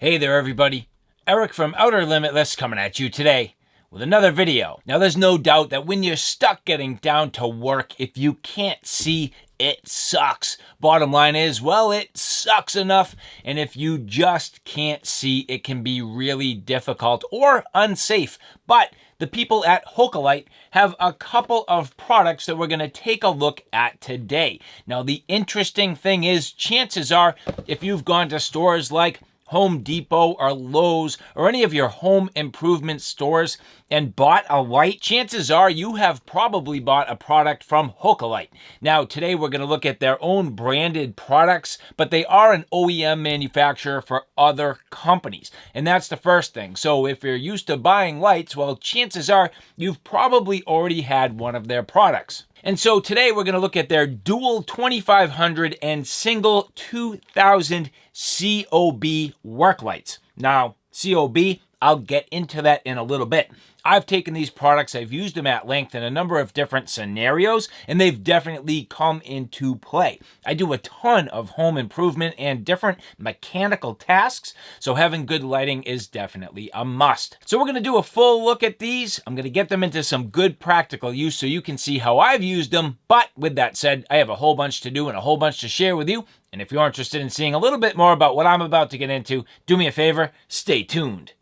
Hey there everybody, Eric from Outer Limitless coming at you today with another video. Now there's no doubt that when you're stuck getting down to work, if you can't see, it sucks. Bottom line is, well, it sucks enough, and if you just can't see, it can be really difficult or unsafe. But the people at Hokolite have a couple of products that we're going to take a look at today. Now the interesting thing is, chances are, if you've gone to stores like Home Depot or Lowe's or any of your home improvement stores and bought a light, chances are you have probably bought a product from Hokolite. Now today we're going to look at their own branded products, but they are an OEM manufacturer for other companies. And that's the first thing. So if you're used to buying lights, well, chances are you've probably already had one of their products. And so today we're going to look at their dual 2500 and single 2000 COB work lights. Now, COB, I'll get into that in a little bit. I've taken these products, I've used them at length in a number of different scenarios, and they've definitely come into play. I do a ton of home improvement and different mechanical tasks, so having good lighting is definitely a must. So we're going to do a full look at these. I'm going to get them into some good practical use so you can see how I've used them. But with that said, I have a whole bunch to do and a whole bunch to share with you. And if you're interested in seeing a little bit more about what I'm about to get into, do me a favor, stay tuned.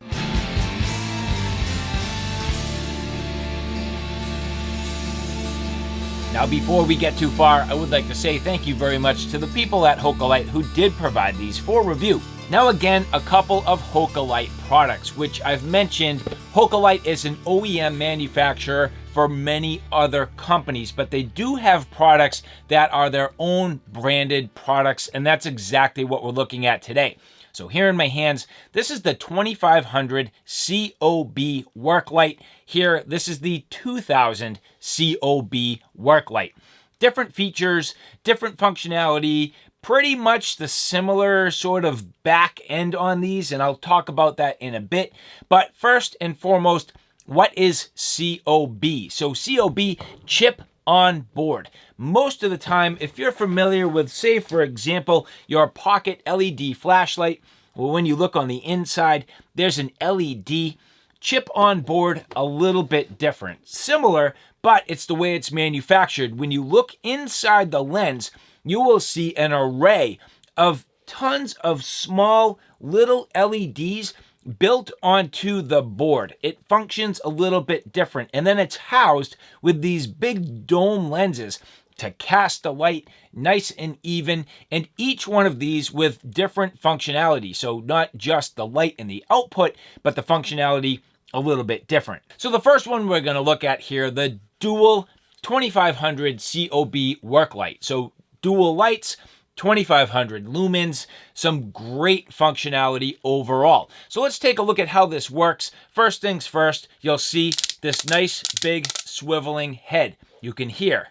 Now, before we get too far, I would like to say thank you very much to the people at Hokolite who did provide these for review. Now again, a couple of Hokolite products, which I've mentioned. Hokolite is an OEM manufacturer for many other companies, but they do have products that are their own branded products, and that's exactly what we're looking at today. So here in my hands, this is the 2500 COB work light. Here, this is the 2000 COB work light. Different features, different functionality, pretty much the similar sort of back end on these, and I'll talk about that in a bit. But first and foremost, what is COB? So COB, chip on board. Most of the time, if you're familiar with, say, for example, your pocket LED flashlight, well, when you look on the inside, there's an LED. Chip on board, a little bit different. Similar, but it's the way it's manufactured. When you look inside the lens, you will see an array of tons of small little LEDs built onto the board. It functions a little bit different, and then it's housed with these big dome lenses to cast the light nice and even, and each one of these with different functionality. So not just the light and the output, but the functionality a little bit different. So the first one we're going to look at here, the dual 2500 COB work light. So dual lights, 2500 lumens, some great functionality overall. So let's take a look at how this works. First things first, you'll see this nice big swiveling head. You can hear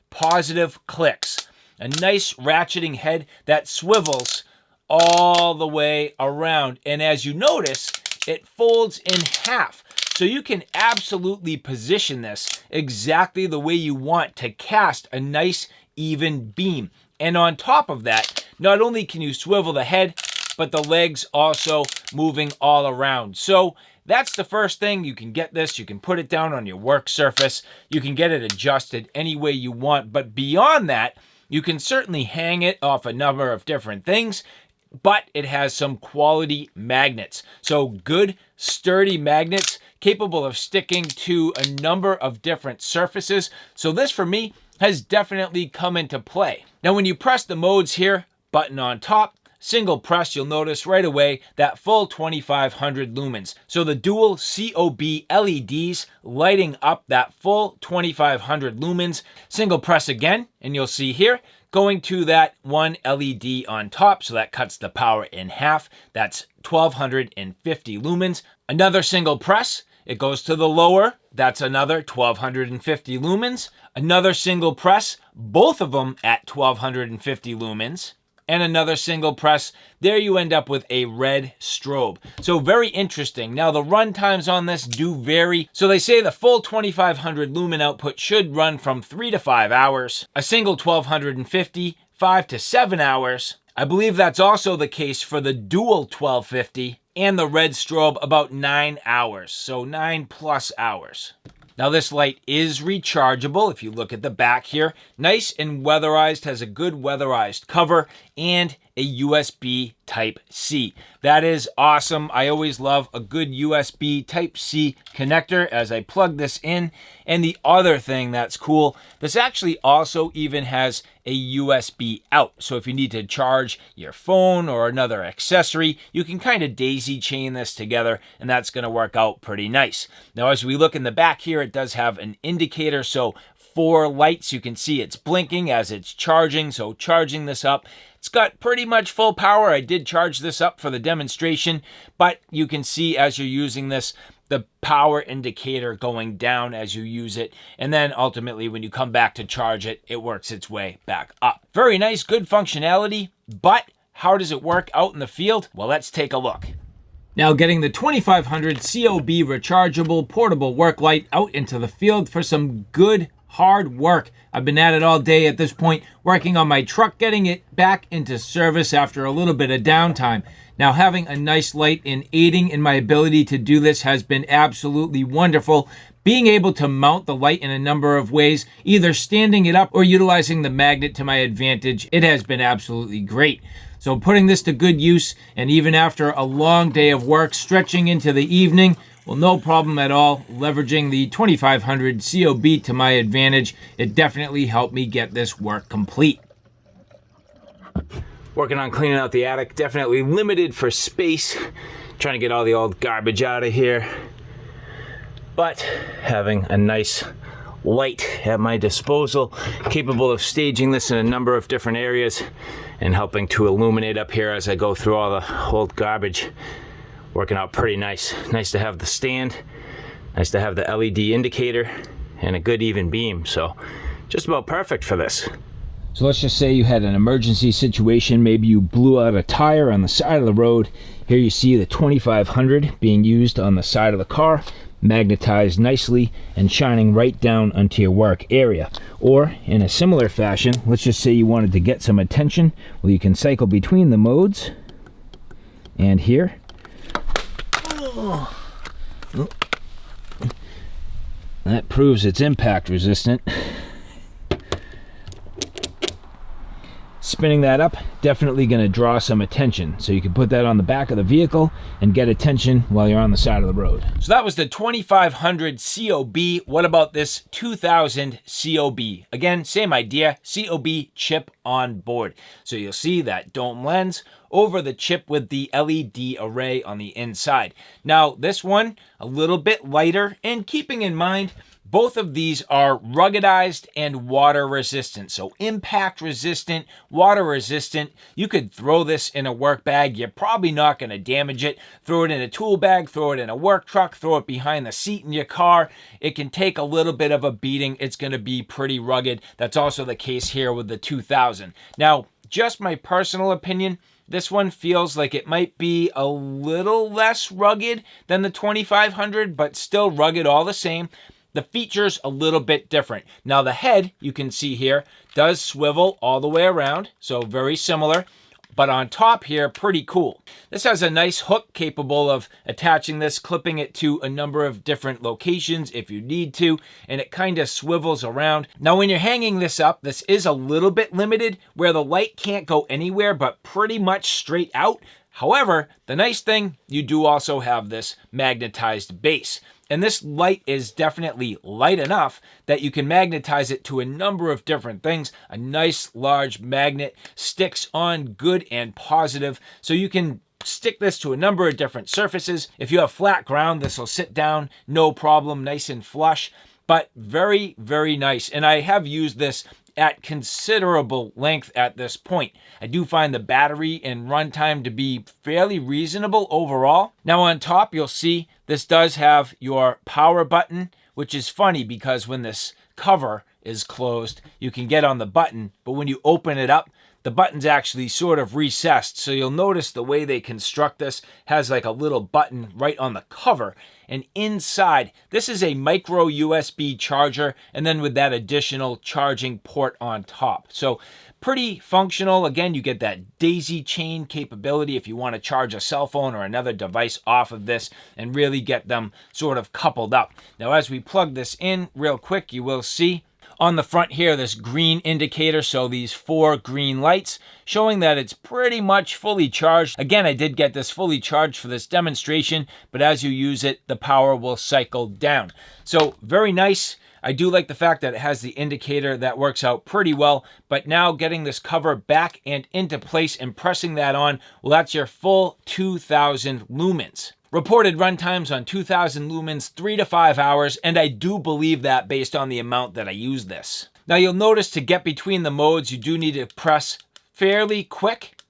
positive clicks, a nice ratcheting head that swivels all the way around. And as you notice, it folds in half. So you can absolutely position this exactly the way you want to cast a nice even beam. And on top of that, not only can you swivel the head, but the legs also moving all around. So that's the first thing. You can get this, you can put it down on your work surface, you can get it adjusted any way you want. But beyond that, you can certainly hang it off a number of different things, but it has some quality magnets. So good, sturdy magnets capable of sticking to a number of different surfaces. So this, for me, has definitely come into play. Now, when you press the modes here, button on top, single press, you'll notice right away that full 2500 lumens. So the dual COB LEDs lighting up that full 2500 lumens. Single press again, and you'll see here, going to that one LED on top, so that cuts the power in half. That's 1250 lumens. Another single press, it goes to the lower, that's another 1250 lumens. Another single press, both of them at 1250 lumens. And another single press, there you end up with a red strobe. So very interesting. Now the run times on this do vary. So they say the full 2500 lumen output should run from 3 to 5 hours. A single 1250, 5 to 7 hours. I believe that's also the case for the dual 1250 and the red strobe, about 9 hours, so 9+ hours. Now this light is rechargeable. If you look at the back here, nice and weatherized, has a good weatherized cover and a USB Type-C. That is awesome. I always love a good USB Type-C connector as I plug this in. And the other thing that's cool, this actually also even has a USB out. So if you need to charge your phone or another accessory, you can kind of daisy chain this together, and that's going to work out pretty nice. Now, as we look in the back here, it does have an indicator. So 4 lights, you can see it's blinking as it's charging. So charging this up, it's got pretty much full power. I did charge this up for the demonstration, but you can see as you're using this, the power indicator going down as you use it. And then ultimately when you come back to charge it, it works its way back up. Very nice, good functionality, but how does it work out in the field? Well, let's take a look. Now getting the 2500 COB rechargeable portable work light out into the field for some good hard work. I've been at it all day at this point, working on my truck, getting it back into service after a little bit of downtime. Now, having a nice light and aiding in my ability to do this has been absolutely wonderful. Being able to mount the light in a number of ways, either standing it up or utilizing the magnet to my advantage, it has been absolutely great. So putting this to good use, and even after a long day of work, stretching into the evening, well, no problem at all. Leveraging the 2500 COB to my advantage, it definitely helped me get this work complete. Working on cleaning out the attic, definitely limited for space. Trying to get all the old garbage out of here. But having a nice light at my disposal, capable of staging this in a number of different areas and helping to illuminate up here as I go through all the old garbage. Working out pretty nice. Nice to have the stand, nice to have the LED indicator, and a good even beam. So just about perfect for this. So let's just say you had an emergency situation. Maybe you blew out a tire on the side of the road. Here you see the 2500 being used on the side of the car, magnetized nicely and shining right down onto your work area. Or in a similar fashion, let's just say you wanted to get some attention. Well, you can cycle between the modes, and here, that proves it's impact resistant. Spinning that up, definitely going to draw some attention. So you can put that on the back of the vehicle and get attention while you're on the side of the road. So that was the 2500 COB. What about this 2000 COB? Again, same idea, COB chip on board. So you'll see that dome lens over the chip with the LED array on the inside. Now this one, a little bit lighter, and keeping in mind, both of these are ruggedized and water resistant. So impact resistant, water resistant. You could throw this in a work bag. You're probably not going to damage it. Throw it in a tool bag, throw it in a work truck, throw it behind the seat in your car. It can take a little bit of a beating. It's going to be pretty rugged. That's also the case here with the 2000. Now, just my personal opinion, this one feels like it might be a little less rugged than the 2500, but still rugged all the same. The features a little bit different. Now the head, you can see here, does swivel all the way around, so very similar. But on top here, pretty cool. This has a nice hook capable of attaching this, clipping it to a number of different locations if you need to, and it kind of swivels around. Now when you're hanging this up, this is a little bit limited where the light can't go anywhere but pretty much straight out. However, the nice thing, you do also have this magnetized base. And this light is definitely light enough that you can magnetize it to a number of different things. A nice large magnet sticks on good and positive. So you can stick this to a number of different surfaces. If you have flat ground, this will sit down, no problem, nice and flush. But very, very nice. And I have used this at considerable length at this point. I do find the battery and runtime to be fairly reasonable overall. Now on top, you'll see this does have your power button, which is funny because when this cover is closed, you can get on the button, but when you open it up, the button's actually sort of recessed. So you'll notice the way they construct this has like a little button right on the cover. And inside, this is a micro USB charger, and then with that additional charging port on top. So pretty functional. Again, you get that daisy chain capability if you want to charge a cell phone or another device off of this and really get them sort of coupled up. Now, as we plug this in real quick, you will see on the front here, this green indicator, so these 4 green lights showing that it's pretty much fully charged. Again, I did get this fully charged for this demonstration, but as you use it, the power will cycle down. So very nice. I do like the fact that it has the indicator. That works out pretty well, but now getting this cover back and into place and pressing that on, well, that's your full 2000 lumens. Reported runtimes on 2000 lumens, 3 to 5 hours, and I do believe that based on the amount that I use this. Now you'll notice to get between the modes, you do need to press fairly quick,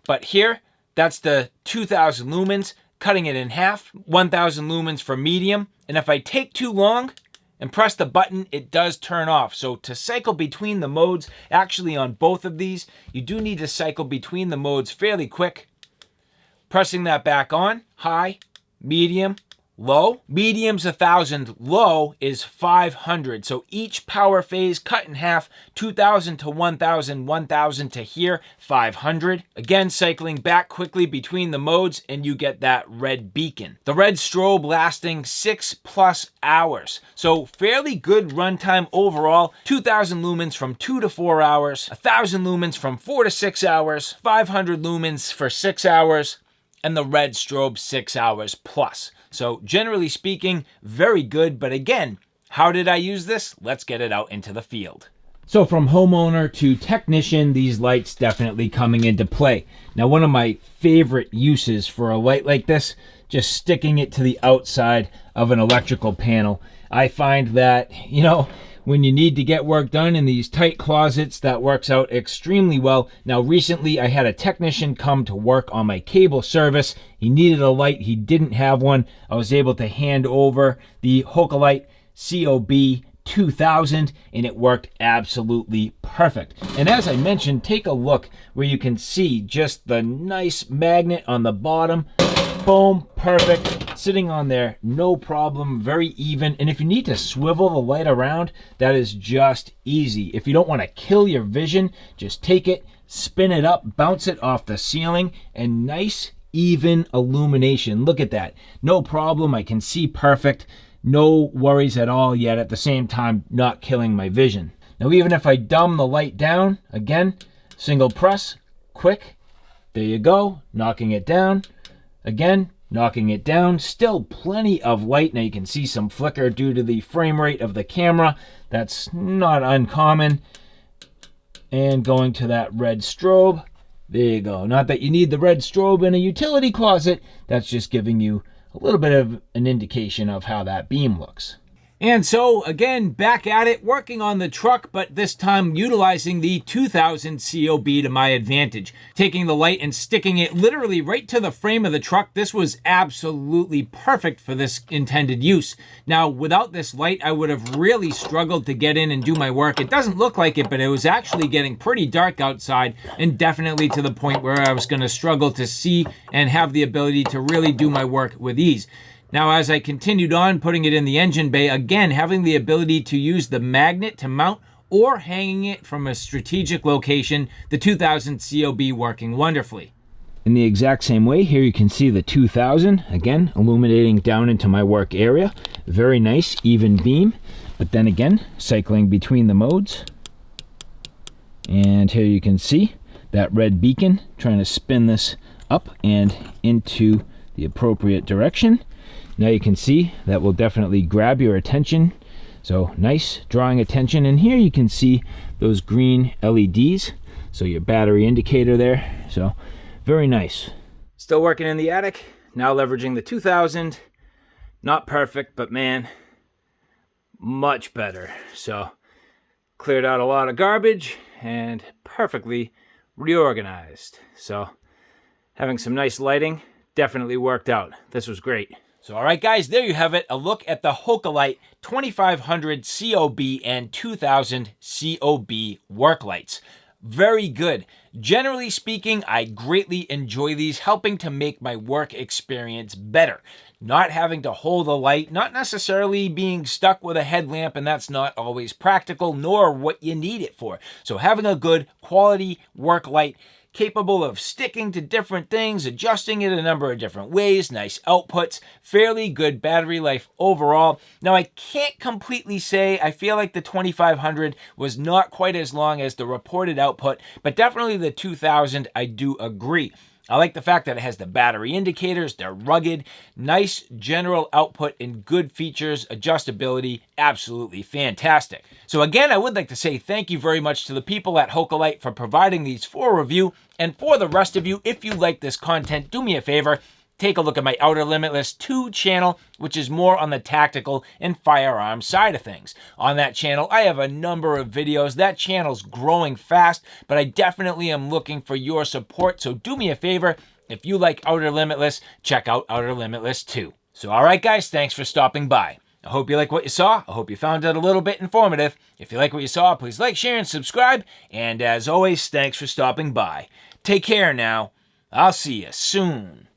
but here, that's the 2000 lumens, cutting it in half, 1000 lumens for medium, and if I take too long and press the button, it does turn off. So to cycle between the modes, actually on both of these, you do need to cycle between the modes fairly quick. Pressing that back on, high, medium, low. Medium's 1000, low is 500. So each power phase cut in half, 2000 to 1000, 1000 to here, 500. Again, cycling back quickly between the modes and you get that red beacon. The red strobe lasting 6+ hours. So fairly good runtime overall. 2000 lumens from 2 to 4 hours, 1000 lumens from 4 to 6 hours, 500 lumens for 6 hours, and the red strobe 6 hours plus. So generally speaking, very good. But again, how did I use this? Let's get it out into the field. So from homeowner to technician, these lights definitely coming into play. Now, one of my favorite uses for a light like this, just sticking it to the outside of an electrical panel. I find that, when you need to get work done in these tight closets, that works out extremely well. Now, recently I had a technician come to work on my cable service. He needed a light. He didn't have one. I was able to hand over the Hokolite Cob 2000 and it worked absolutely perfect. And as I mentioned, take a look where you can see just the nice magnet on the bottom. Boom, perfect, sitting on there, no problem, very even. And if you need to swivel the light around, that is just easy. If you don't want to kill your vision, just take it, spin it up, bounce it off the ceiling, and nice, even illumination. Look at that, no problem, I can see perfect, no worries at all, yet at the same time, not killing my vision. Now, even if I dumb the light down, again, single press, quick, there you go, knocking it down. Again, knocking it down, still plenty of light. Now you can see some flicker due to the frame rate of the camera. That's not uncommon. And going to that red strobe, there you go. Not that you need the red strobe in a utility closet, that's just giving you a little bit of an indication of how that beam looks. And so, again, back at it, working on the truck, but this time utilizing the 2000 Cob to my advantage. Taking the light and sticking it literally right to the frame of the truck. This was absolutely perfect for this intended use. Now, without this light, I would have really struggled to get in and do my work. It doesn't look like it, but it was actually getting pretty dark outside, and definitely to the point where I was going to struggle to see and have the ability to really do my work with ease. Now, as I continued on putting it in the engine bay, again, having the ability to use the magnet to mount or hanging it from a strategic location, the 2000 Cob working wonderfully. In the exact same way, here you can see the 2000, again, illuminating down into my work area. Very nice, even beam. But then again, cycling between the modes. And here you can see that red beacon, trying to spin this up and into the appropriate direction. Now you can see that will definitely grab your attention. So nice, drawing attention. And here you can see those green LEDs. So your battery indicator there. So very nice. Still working in the attic. Now leveraging the 2000. Not perfect, but man, much better. So cleared out a lot of garbage and perfectly reorganized. So having some nice lighting definitely worked out. This was great. So, all right, guys, there you have it. A look at the Hokolite 2500 Cob and 2000 Cob work lights. Very good. Generally speaking, I greatly enjoy these, helping to make my work experience better. Not having to hold a light, not necessarily being stuck with a headlamp, and that's not always practical, nor what you need it for. So having a good quality work light capable of sticking to different things, adjusting it a number of different ways, nice outputs, fairly good battery life overall. Now, I can't completely say, I feel like the 2500 was not quite as long as the reported output, but definitely the 2000, I do agree. I like the fact that it has the battery indicators, they're rugged, nice general output and good features, adjustability, absolutely fantastic. So again, I would like to say thank you very much to the people at Hokolite for providing these for review. And for the rest of you, if you like this content, do me a favor, take a look at my Outer Limitless 2 channel, which is more on the tactical and firearm side of things. On that channel, I have a number of videos. That channel's growing fast, but I definitely am looking for your support. So do me a favor, if you like Outer Limitless, check out Outer Limitless 2. So all right, guys, thanks for stopping by. I hope you like what you saw. I hope you found it a little bit informative. If you like what you saw, please like, share, and subscribe. And as always, thanks for stopping by. Take care now. I'll see you soon.